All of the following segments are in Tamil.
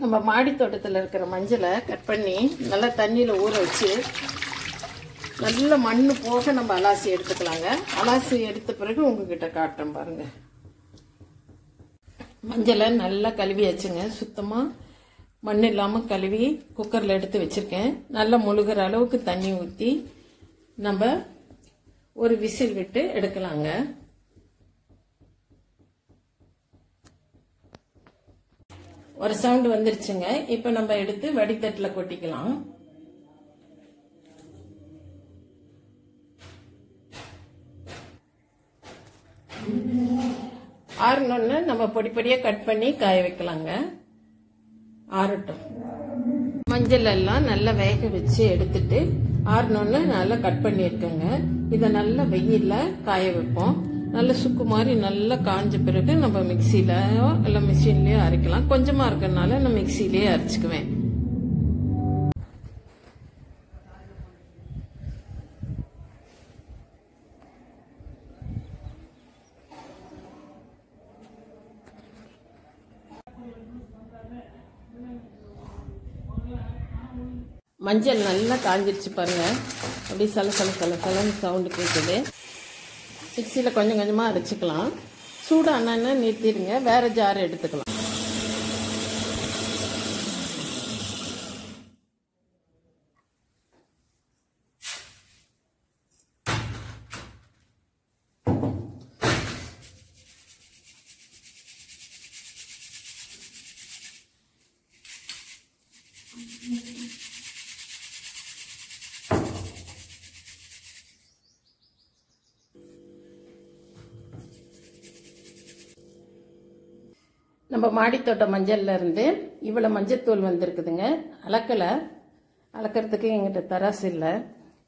நம்ம மாடி தோட்டத்தில் இருக்கிற மஞ்சளை கட் பண்ணி நல்லா தண்ணியில் ஊற வச்சு நல்ல மண் போக நம்ம அலாசி எடுத்துக்கலாங்க. அலாசி எடுத்த பிறகு உங்ககிட்ட காட்டுறேன் பாருங்க. மஞ்சளை நல்லா கழுவியாச்சுங்க. சுத்தமாக மண் இல்லாமல் கழுவி குக்கரில் எடுத்து வச்சுருக்கேன். நல்லா முழுகிற அளவுக்கு தண்ணி ஊற்றி நம்ம ஒரு விசில் விட்டு எடுக்கலாங்க. ஒரு சவுண்ட் வந்துருச்சுங்க. இப்போ நம்ம எடுத்து வடித்தட்டில் கொட்டிக்கலாம். ஆறணுன்னு நம்ம பொடி பொடியாக கட் பண்ணி காய வைக்கலாங்க. ஆறட்டும். மஞ்சள் எல்லாம் நல்லா வேக வச்சு எடுத்துட்டு ஆறணுன்னு நல்லா கட் பண்ணியிருக்கேங்க. இதை நல்லா வெயில்ல காய வைப்போம். நல்ல சுக்கு மாதிரி நல்லா காஞ்ச பிறகு நம்ம மிக்சிலயோ இல்லை மிஷின்லயோ அரைக்கலாம். கொஞ்சமா இருக்கறனால நான் மிக்சிலேயே அரைச்சுக்குவேன். மஞ்சள் நல்லா காஞ்சிருச்சு பாருங்க. அப்படியே சல சல சல சலன்னு சவுண்டு கேட்குது. மிக்சியில் கொஞ்சம் கொஞ்சமாக அரைச்சிக்கலாம். சூடான நிறுத்திடுங்க. வேற ஜார் எடுத்துக்கலாம். நம்ம மாடித்தோட்ட மஞ்சள்ல இருந்து இவ்வளவு மஞ்சத்தூள் வந்திருக்குதுங்க. அளக்கிறதுக்கு எங்கிட்ட தராசு இல்லை.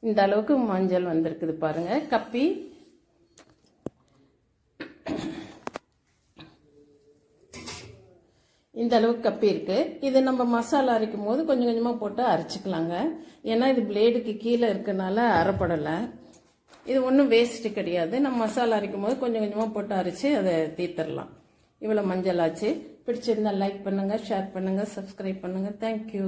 இந்த அளவுக்கு மஞ்சள் வந்திருக்குது பாருங்க. கப்பி இந்த அளவுக்கு கப்பி இருக்கு. இது நம்ம மசாலா அரைக்கும் போது கொஞ்சம் கொஞ்சமா போட்டு அரைச்சிக்கலாங்க. ஏன்னா இது பிளேடுக்கு கீழே இருக்கனால அரைப்படலை. இது ஒன்றும் வேஸ்ட் கிடையாது. நம்ம மசாலா அரைக்கும் போது கொஞ்சம் கொஞ்சமா போட்டு அரைச்சு அதை தீர்த்தரலாம். இவ்வளோ மஞ்சள் ஆச்சு. பிடிச்சிருந்தா லைக் பண்ணுங்க, ஷேர் பண்ணுங்க, சப்ஸ்கிரைப் பண்ணுங்க. தேங்க்யூ.